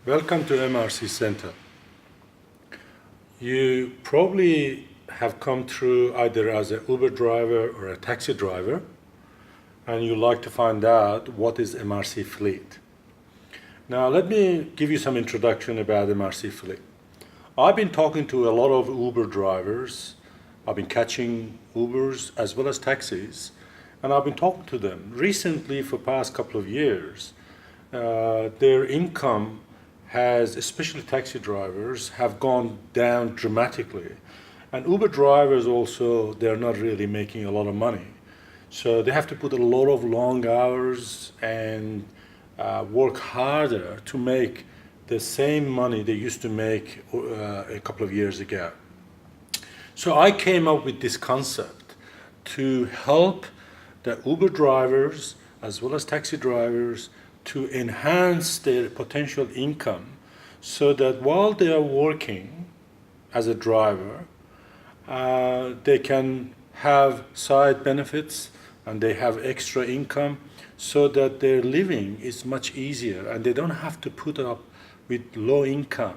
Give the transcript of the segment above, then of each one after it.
Welcome to Mrc Center. You probably have come through either as an Uber driver or a taxi driver, and you like to find out what is Mrc Fleet. Now let me give you some introduction about Mrc Fleet. I've been talking to a lot of Uber drivers. I've been catching Ubers as well as taxis, and I've been talking to them. Recently, for the past couple of years, their income has, especially taxi drivers, have gone down dramatically. And Uber drivers also, they're not really making a lot of money. So they have to put a lot of long hours and work harder to make the same money they used to make a couple of years ago. So I came up with this concept to help the Uber drivers as well as taxi drivers to enhance their potential income so that while they are working as a driver, they can have side benefits and they have extra income so that their living is much easier and they don't have to put up with low income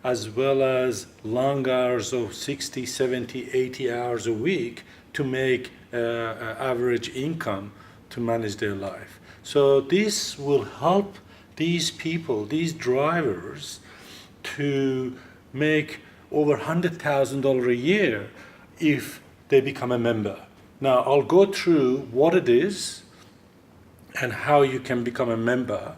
as well as long hours of 60, 70, 80 hours a week to make average income to manage their life. So this will help these people, these drivers, to make over $100,000 a year if they become a member. Now I'll go through what it is and how you can become a member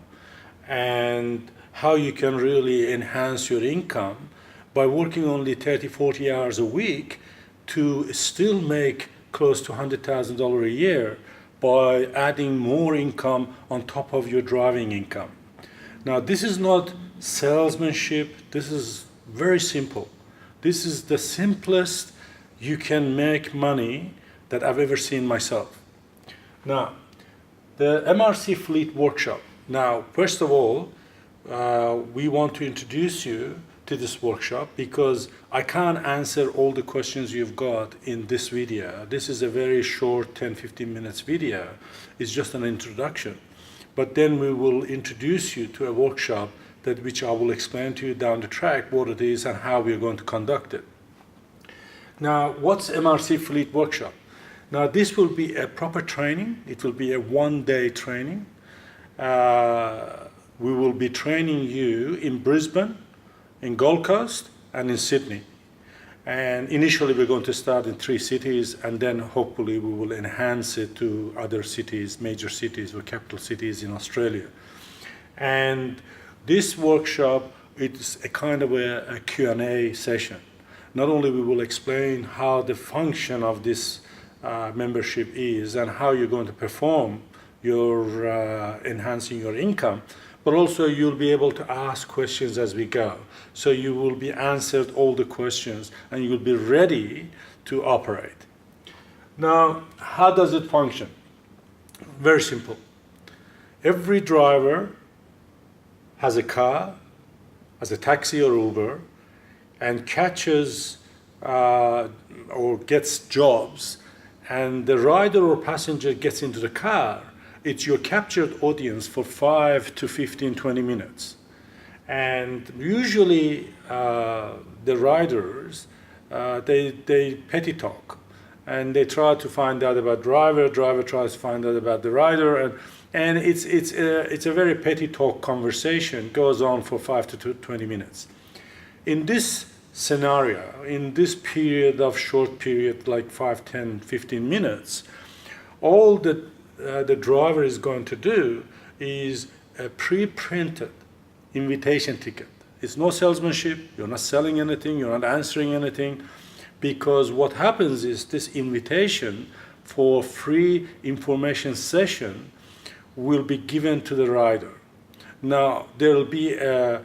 and how you can really enhance your income by working only 30, 40 hours a week to still make close to $100,000 a year by adding more income on top of your driving income. Now this is not salesmanship, this is very simple. This is the simplest you can make money that I've ever seen myself. Now, the Mrc Fleet Workshop. Now, first of all, we want to introduce you to this workshop because I can't answer all the questions you've got in this video. This is a very short 10-15 minutes video. It's just an introduction. But then we will introduce you to a workshop that which I will explain to you down the track what it is and how we're going to conduct it. Now, what's Mrc Fleet Workshop? Now, this will be a proper training. It will be a one-day training. We will be training you in Brisbane, in Gold Coast, and in Sydney. And initially we're going to start in 3 cities, and then hopefully we will enhance it to other cities, major cities or capital cities in Australia. And this workshop, it's a kind of a Q&A session. Not only we will explain how the function of this membership is and how you're going to perform your enhancing your income, but also you'll be able to ask questions as we go. So you will be answered all the questions and you'll be ready to operate. Now, how does it function? Very simple. Every driver has a car, has a taxi or Uber, and catches or gets jobs, and the rider or passenger gets into the car. It's your captured audience for 5 to 15, 20 minutes. And usually the riders, they petty talk. And they try to find out about driver tries to find out about the rider. And it's a very petty talk conversation, goes on for 5 to 20 minutes. In this scenario, in this period of short period, like 5, 10, 15 minutes, all the driver is going to do is a pre-printed invitation ticket. It's no salesmanship, you're not selling anything, you're not answering anything, because what happens is this invitation for free information session will be given to the rider. Now, there will be a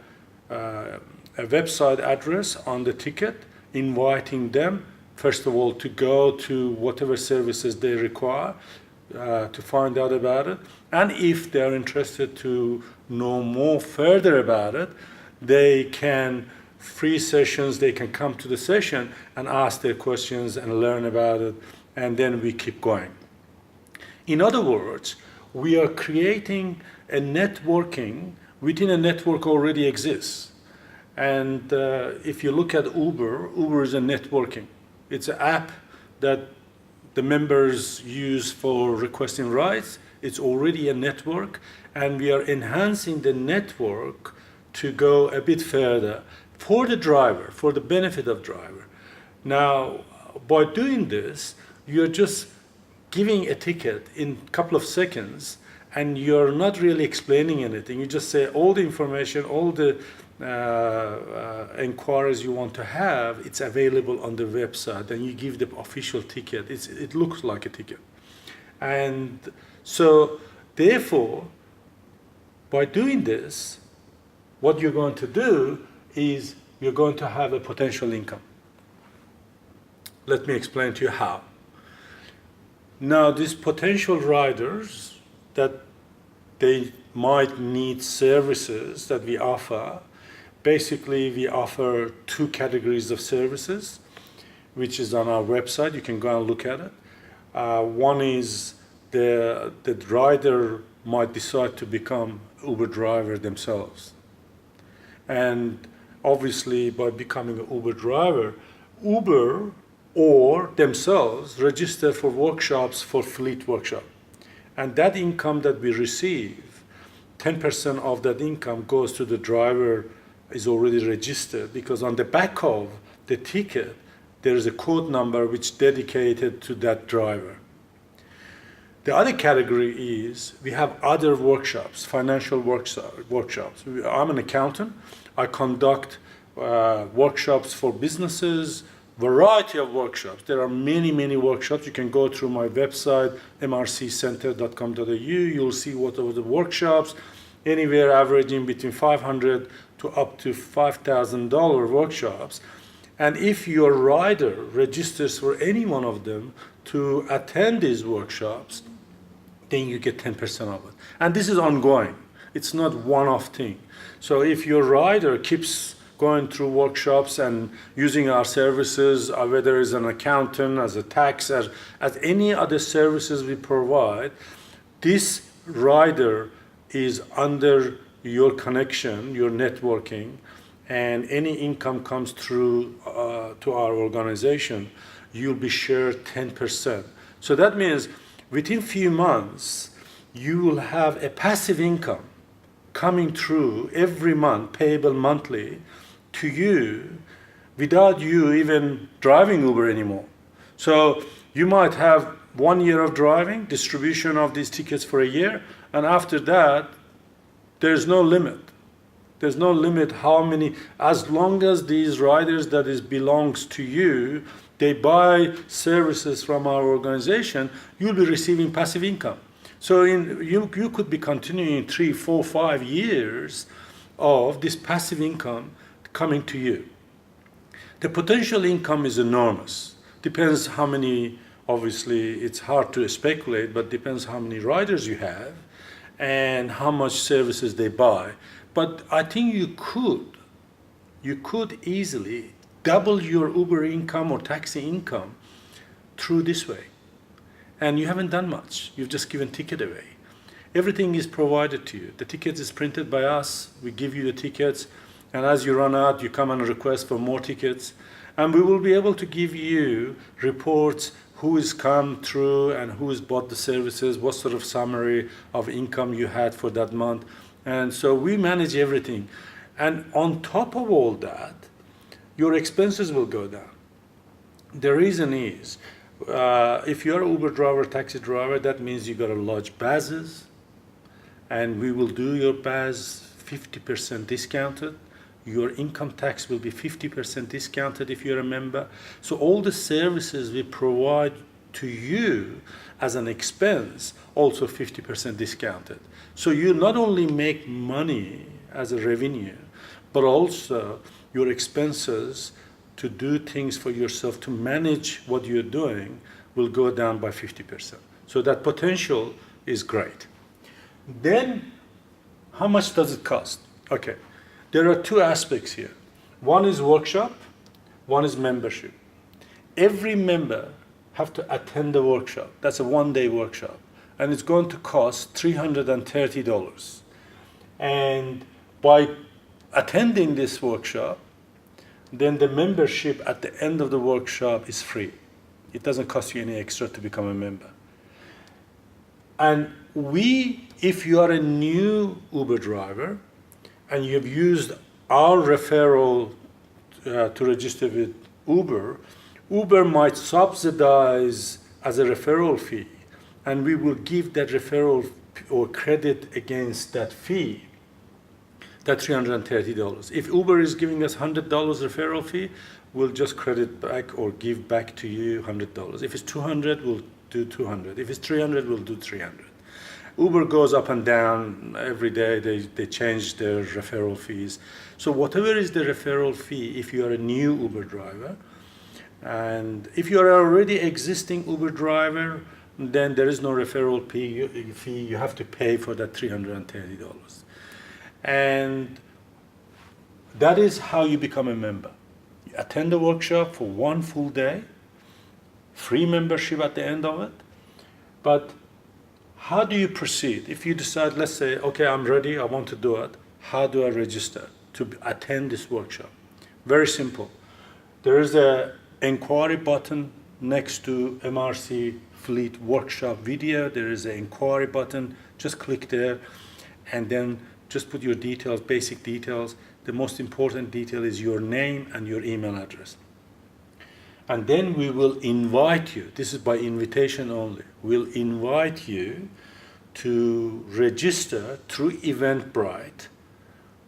website address on the ticket inviting them, first of all, to go to whatever services they require, to find out about it, and if they're interested to know more further about it, they can free sessions, they can come to the session and ask their questions and learn about it, and then we keep going. In other words, we are creating a networking within a network already exists. And if you look at Uber, Uber is a networking. It's an app that the members use for requesting rides. It's already a network, and we are enhancing the network to go a bit further for the driver, for the benefit of driver. Now, by doing this, you're just giving a ticket in a couple of seconds, and you're not really explaining anything. You just say all the information, all the inquiries you want to have, it's available on the website, and you give the official ticket. It looks like a ticket. And so, therefore, by doing this, what you're going to do is you're going to have a potential income. Let me explain to you how. Now, these potential riders that they might need services that we offer, basically we offer two categories of services, which is on our website. You can go and look at it. One is the rider might decide to become Uber driver themselves. And obviously by becoming an Uber driver, Uber or themselves register for workshops for Fleet Workshop. And that income that we receive, 10% of that income goes to the driver is already registered, because on the back of the ticket, there is a code number which is dedicated to that driver. The other category is we have other workshops, financial workshops. I'm an accountant. I conduct workshops for businesses, variety of workshops. There are many, many workshops. You can go through my website, mrccenter.com.au. You'll see what are the workshops, anywhere averaging between $500 to up to $5,000 workshops. And if your rider registers for any one of them to attend these workshops, then you get 10% of it. And this is ongoing. It's not one-off thing. So if your rider keeps going through workshops and using our services, whether as an accountant, as a tax, as any other services we provide, this rider is under your connection, your networking, and any income comes through to our organization, you'll be shared 10%. So that means within few months, you will have a passive income coming through every month, payable monthly, to you without you even driving Uber anymore. So you might have 1 year of driving, distribution of these tickets for a year, and after that, there's no limit. There's no limit how many, as long as these riders that is belongs to you, they buy services from our organization, you'll be receiving passive income. So you could be continuing 3, 4, 5 years of this passive income coming to you. The potential income is enormous. Depends how many, obviously it's hard to speculate, but depends how many riders you have and how much services they buy. But I think you could easily double your Uber income or taxi income through this way. And you haven't done much. You've just given ticket away. Everything is provided to you. The ticket is printed by us. We give you the tickets. And as you run out, you come and request for more tickets. And we will be able to give you reports, who has come through and who has bought the services, what sort of summary of income you had for that month. And so we manage everything. And on top of all that, your expenses will go down. The reason is, if you're an Uber driver, taxi driver, that means you got to lodge bases, and we will do your baz 50% discounted. Your income tax will be 50% discounted if you're a member. So all the services we provide to you as an expense, also 50% discounted. So you not only make money as a revenue, but also your expenses to do things for yourself, to manage what you're doing, will go down by 50%. So that potential is great. Then, how much does it cost? Okay, there are two aspects here. One is workshop, one is membership. Every member have to attend the workshop. That's a one-day workshop. And it's going to cost $330. And by attending this workshop, then the membership at the end of the workshop is free. It doesn't cost you any extra to become a member. And if you are a new Uber driver and you've used our referral to register with Uber, Uber might subsidize as a referral fee, and we will give that referral or credit against that fee, that $330. If Uber is giving us $100 referral fee, we'll just credit back or give back to you $100. If it's $200, we'll do $200. If it's $300, we'll do $300. Uber goes up and down every day. They change their referral fees. So whatever is the referral fee, if you are a new Uber driver, and if you are already existing Uber driver, then there is no referral fee. You have to pay for that $330. And that is how you become a member. You attend the workshop for one full day, free membership at the end of it. But how do you proceed? If you decide, let's say, okay, I'm ready, I want to do it, how do I register to attend this workshop? Very simple. There is an inquiry button next to Mrc Fleet Workshop video. There is an inquiry button. Just click there and then just put your details, basic details. The most important detail is your name and your email address. And then we will invite you, this is by invitation only, we'll invite you to register through Eventbrite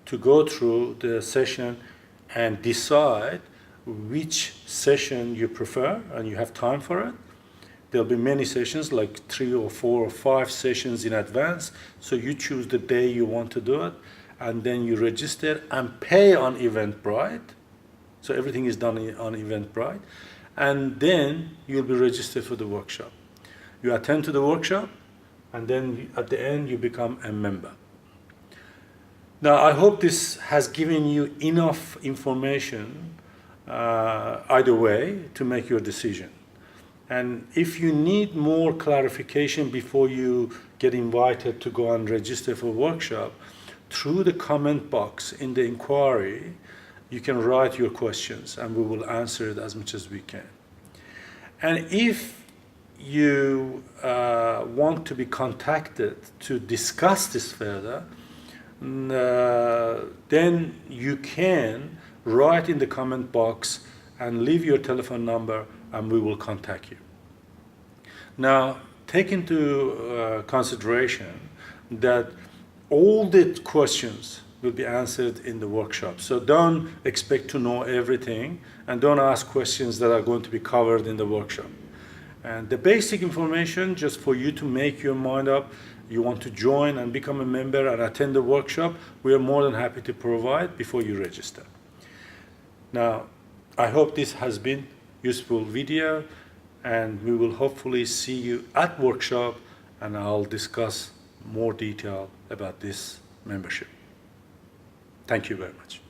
to go through the session and decide which session you prefer and you have time for it. There'll be many sessions, like 3 or 4 or 5 sessions in advance. So you choose the day you want to do it, and then you register and pay on Eventbrite. So everything is done on Eventbrite. And then you'll be registered for the workshop. You attend to the workshop, and then at the end you become a member. Now, I hope this has given you enough information either way to make your decision. And if you need more clarification before you get invited to go and register for a workshop, through the comment box in the inquiry, you can write your questions and we will answer it as much as we can. And if you want to be contacted to discuss this further, then you can write in the comment box and leave your telephone number and we will contact you. Now, take into consideration that all the questions will be answered in the workshop. So don't expect to know everything and don't ask questions that are going to be covered in the workshop. And the basic information, just for you to make your mind up, you want to join and become a member and attend the workshop, we are more than happy to provide before you register. Now, I hope this has been useful video, and we will hopefully see you at workshop, and I'll discuss more detail about this membership. Thank you very much.